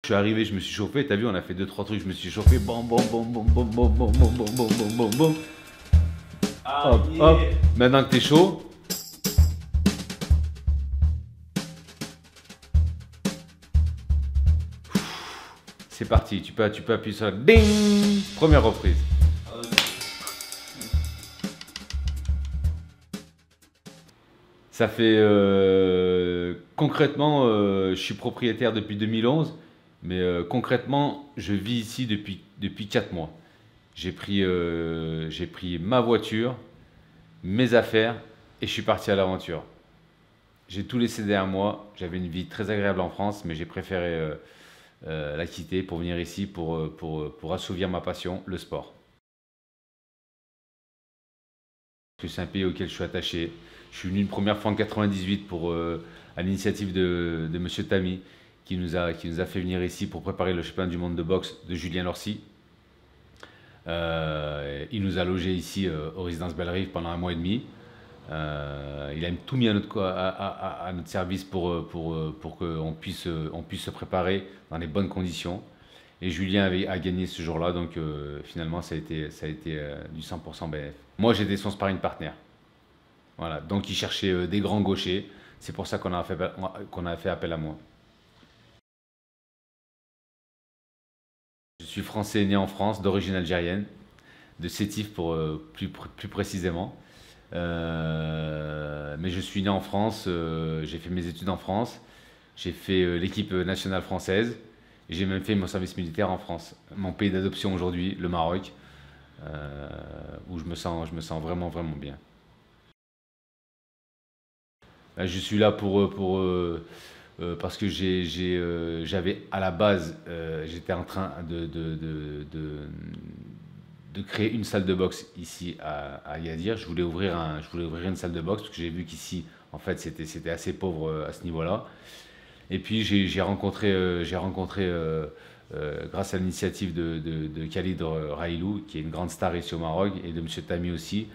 Je suis arrivé, je me suis chauffé, t'as vu, on a fait 2-3 trucs, je me suis chauffé, bam, bam, bam, bam, bam, bam, bam, bam, bam, bam, bam, bam, bam. Hop, hop. Maintenant que t'es chaud, c'est parti, tu peux appuyer sur la ding. Première reprise. Ça fait concrètement, je suis propriétaire depuis 2011, mais concrètement, je vis ici depuis 4 mois. J'ai pris ma voiture, mes affaires et je suis parti à l'aventure. J'ai tout laissé derrière moi. J'avais une vie très agréable en France, mais j'ai préféré la quitter pour venir ici pour assouvir ma passion, le sport. C'est un pays auquel je suis attaché. Je suis venu une première fois en 98 à l'initiative de Monsieur Tami, qui nous a fait venir ici pour préparer le championnat du monde de boxe de Julien Lorcy. Il nous a logés ici aux résidences Bellerive pendant 1 mois et demi. Il a tout mis à notre service pour qu'on puisse se préparer dans les bonnes conditions. Et Julien a gagné ce jour-là, donc finalement ça a été du 100% BF. Moi j'étais son sparring partner. Voilà, donc il cherchait des grands gauchers. C'est pour ça qu'on a fait appel à moi. Je suis français né en France, d'origine algérienne, de Sétif plus précisément. Mais je suis né en France, j'ai fait mes études en France, j'ai fait l'équipe nationale française, et j'ai même fait mon service militaire en France. Mon pays d'adoption aujourd'hui, le Maroc, où je me sens vraiment, vraiment bien. Là, je suis là parce que j'avais à la base, j'étais en train de créer une salle de boxe ici à Agadir. Je voulais ouvrir une salle de boxe parce que j'ai vu qu'ici, en fait, c'était assez pauvre à ce niveau-là. Et puis j'ai rencontré, grâce à l'initiative de Khalid Railou, qui est une grande star ici au Maroc, et de Monsieur Tami aussi,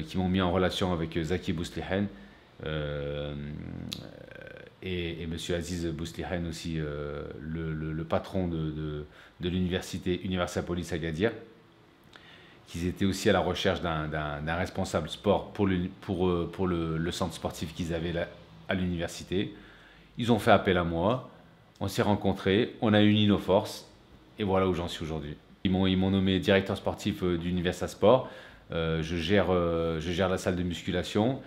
qui m'ont mis en relation avec Zaki Bouslihen et Monsieur Aziz Bouslihen aussi, le patron de l'université Universapolis Agadir, qu'ils étaient aussi à la recherche d'un responsable sport pour le centre sportif qu'ils avaient là, à l'université. Ils ont fait appel à moi, on s'est rencontrés, on a uni nos forces, et voilà où j'en suis aujourd'hui. Ils m'ont nommé directeur sportif d'Universa Sport. Je gère la salle de musculation,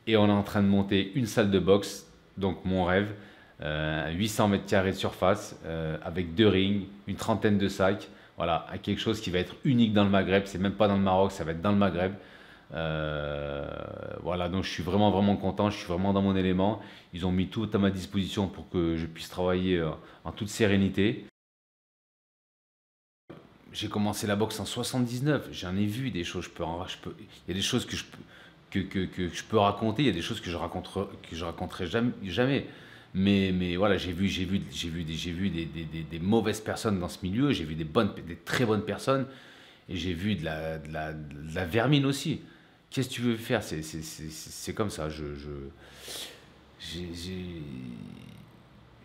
et on est en train de monter une salle de boxe, donc mon rêve, 800 mètres carrés de surface, avec 2 rings, une trentaine de sacs. Voilà, quelque chose qui va être unique dans le Maghreb. C'est même pas dans le Maroc, ça va être dans le Maghreb. Voilà, donc je suis vraiment, vraiment content. Je suis vraiment dans mon élément. Ils ont mis tout à ma disposition pour que je puisse travailler en toute sérénité. J'ai commencé la boxe en 79. J'en ai vu des choses. Il y a des choses que je peux raconter. Il y a des choses que je raconterai jamais. Mais voilà, j'ai vu des mauvaises personnes dans ce milieu, j'ai vu des très bonnes personnes, et j'ai vu de la vermine aussi. Qu'est-ce que tu veux faire? C'est comme ça.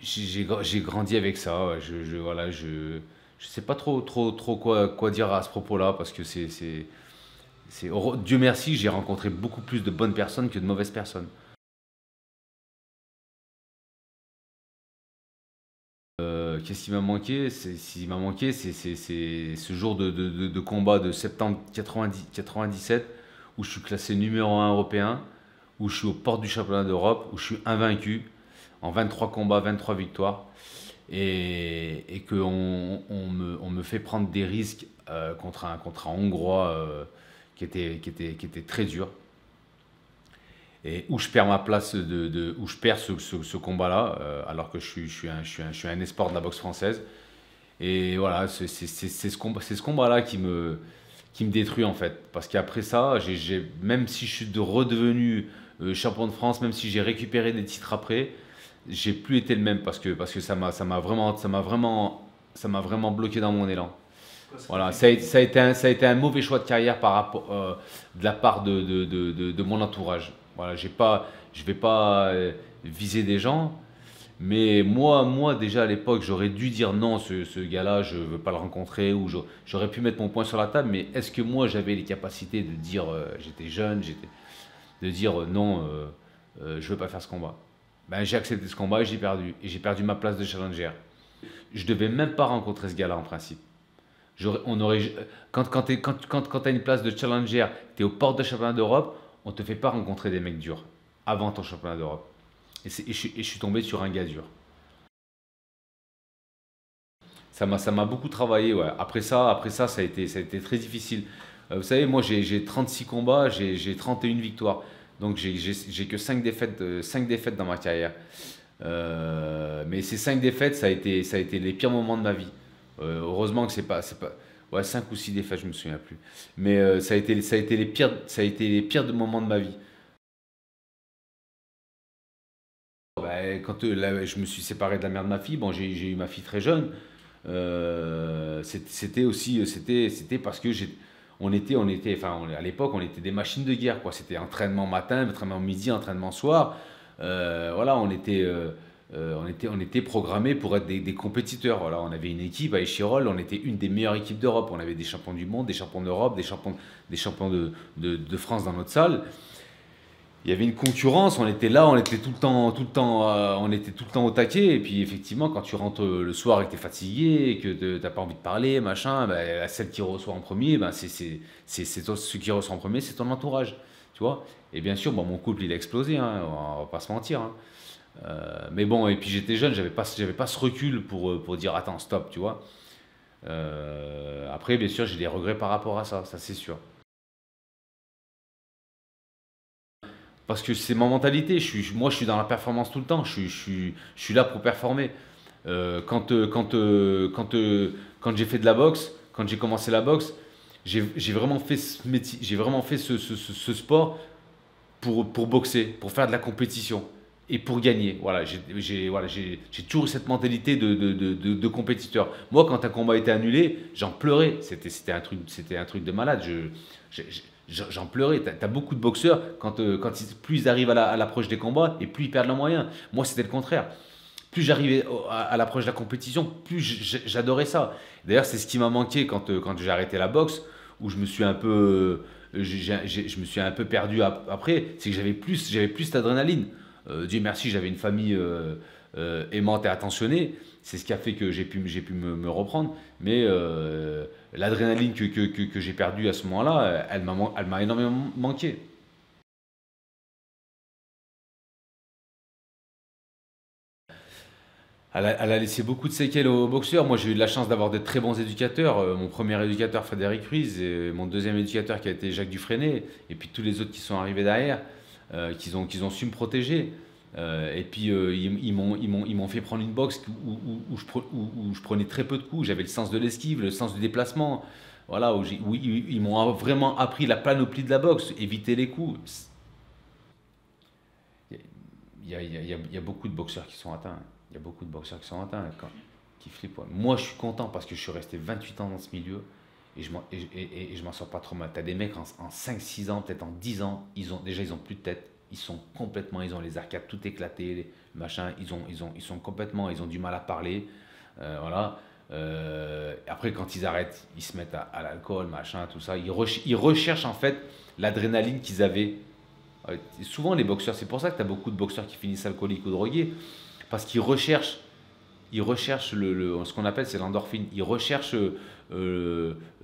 J'ai grandi avec ça. Voilà, je sais pas trop quoi dire à ce propos-là, parce que Dieu merci, j'ai rencontré beaucoup plus de bonnes personnes que de mauvaises personnes. Qu'est-ce qui m'a manqué? C'est ce jour de combat de septembre 97, où je suis classé numéro 1 européen, où je suis aux portes du championnat d'Europe, où je suis invaincu en 23 combats, 23 victoires, et qu'on me fait prendre des risques contre un Hongrois qui était très dur, et où je perds ma place, où je perds ce combat-là, alors que je suis un espoir de la boxe française. Et voilà, c'est ce combat-là qui me détruit, en fait. Parce qu'après ça, même si je suis redevenu champion de France, même si j'ai récupéré des titres après, j'ai plus été le même, parce que ça m'a vraiment bloqué dans mon élan. Voilà, ça a été un mauvais choix de carrière de la part de mon entourage. Voilà, je vais pas viser des gens, Mais moi déjà à l'époque, j'aurais dû dire non, ce gars-là, je veux pas le rencontrer, ou j'aurais pu mettre mon point sur la table, mais est-ce que moi j'avais les capacités de dire, j'étais jeune, de dire non, je veux pas faire ce combat. Ben, j'ai accepté ce combat et j'ai perdu. Et j'ai perdu ma place de challenger. Je devais même pas rencontrer ce gars-là en principe. On aurait, quand t'as une place de challenger, tu es aux portes de championnat d'Europe, on te fait pas rencontrer des mecs durs avant ton championnat d'Europe. Et je suis tombé sur un gars dur. Ça m'a beaucoup travaillé, ouais. Après ça, ça a été très difficile. Vous savez, moi, j'ai 36 combats, j'ai 31 victoires. Donc, j'ai que 5 défaites dans ma carrière. Mais ces 5 défaites, ça a été les pires moments de ma vie. Heureusement que c'est pas, ouais, 5 ou 6 défaites, je me souviens plus. Mais ça a été les pires moments de ma vie. Bah, quand là, je me suis séparé de la mère de ma fille, bon, j'ai eu ma fille très jeune. C'était aussi, c'était parce que enfin, à l'époque, on était des machines de guerre, quoi. C'était entraînement matin, entraînement midi, entraînement soir. Voilà, on était programmés pour être des compétiteurs. Voilà, on avait une équipe à Échirol, on était une des meilleures équipes d'Europe. On avait des champions du monde, des champions d'Europe, des champions de France dans notre salle. Il y avait une concurrence, on était là, on était tout le temps, on était tout le temps au taquet. Et puis effectivement, quand tu rentres le soir et que tu es fatigué et que t'as pas envie de parler, machin, ben, celle qui reçoit en premier, ben, ce qui reçoit en premier, c'est ton entourage, tu vois. Et bien sûr, bon, mon couple il a explosé, hein, on va pas se mentir, hein. Mais bon, et puis j'étais jeune, j'avais pas ce recul pour dire attends, stop, tu vois. Après, bien sûr, j'ai des regrets par rapport à ça c'est sûr. Parce que c'est ma mentalité. Moi, je suis dans la performance tout le temps. Je suis là pour performer. Quand j'ai fait de la boxe, quand j'ai commencé la boxe, j'ai vraiment fait ce métier, j'ai vraiment fait ce sport pour boxer, pour faire de la compétition et pour gagner. Voilà, j'ai toujours eu cette mentalité de compétiteur. Moi, quand un combat était annulé, j'en pleurais. C'était un truc de malade. J'en pleurais. T'as beaucoup de boxeurs, plus ils arrivent à l'approche des combats et plus ils perdent leurs moyens. Moi, c'était le contraire. Plus j'arrivais à l'approche de la compétition, plus j'adorais ça. D'ailleurs, c'est ce qui m'a manqué quand j'ai arrêté la boxe, où je me suis un peu perdu après. C'est que j'avais plus d'adrénaline. Dieu merci, j'avais une famille aimante et attentionnée. C'est ce qui a fait que j'ai pu me reprendre. Mais l'adrénaline que j'ai perdue à ce moment-là, elle m'a énormément manqué. Elle a laissé beaucoup de séquelles aux boxeurs. Moi, j'ai eu de la chance d'avoir de très bons éducateurs. Mon premier éducateur, Frédéric Ruiz, et mon deuxième éducateur, qui a été Jacques Dufresné, et puis tous les autres qui sont arrivés derrière, qu'ils ont su me protéger. Et puis, ils m'ont fait prendre une boxe où je prenais très peu de coups. J'avais le sens de l'esquive, le sens du déplacement. Voilà, où ils m'ont vraiment appris la panoplie de la boxe, éviter les coups. Il y a beaucoup de boxeurs qui sont atteints. Il y a beaucoup de boxeurs qui sont atteints, qui flippent. Ouais. Moi, je suis content parce que je suis resté 28 ans dans ce milieu et je m'en sors pas trop mal. T'as des mecs en 5-6 ans, peut-être en 10 ans, déjà ils ont plus de tête. Ils ont les arcades tout éclatées, les machins, ils ont du mal à parler. Voilà. Après, quand ils arrêtent, ils se mettent à l'alcool, machin, tout ça. Ils recherchent en fait l'adrénaline qu'ils avaient. Souvent, les boxeurs, c'est pour ça que tu as beaucoup de boxeurs qui finissent alcooliques ou drogués, parce qu'ils recherchent ce qu'on appelle, c'est l'endorphine. Ils recherchent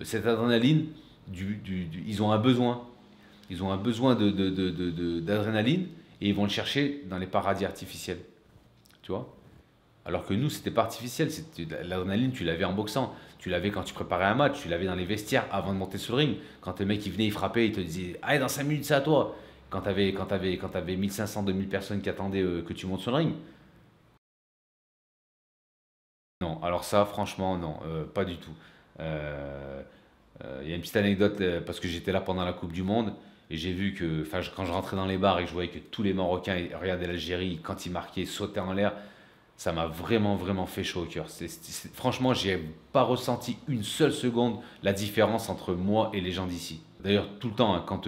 cette adrénaline. Ils ont un besoin. Ils ont un besoin d'adrénaline et ils vont le chercher dans les paradis artificiels. Tu vois. Alors que nous, c'était pas artificiel. L'adrénaline, tu l'avais en boxant. Tu l'avais quand tu préparais un match. Tu l'avais dans les vestiaires avant de monter sur le ring. Quand les mecs ils venaient, ils frappaient, ils te disaient allez, dans 5 minutes, c'est à toi. Quand t'avais 1500, 2000 personnes qui attendaient que tu montes sur le ring. Non, alors ça, franchement, non, pas du tout. Euh, Il y a une petite anecdote parce que j'étais là pendant la Coupe du Monde et j'ai vu que, quand je rentrais dans les bars et que je voyais que tous les Marocains regardaient l'Algérie, quand ils marquaient, sautaient en l'air. Ça m'a vraiment, vraiment fait chaud au cœur. Franchement, j'ai pas ressenti une seule seconde la différence entre moi et les gens d'ici. D'ailleurs, tout le temps, hein, quand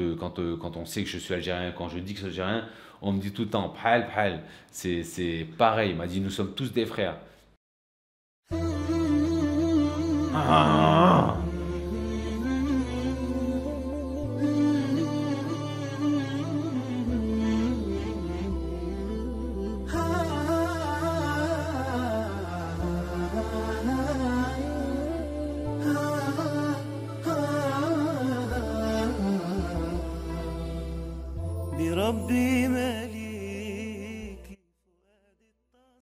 on sait que je suis algérien, quand je dis que je suis algérien, on me dit tout le temps, Phal, Phal. C'est pareil. Il m'a dit, nous sommes tous des frères. Ah.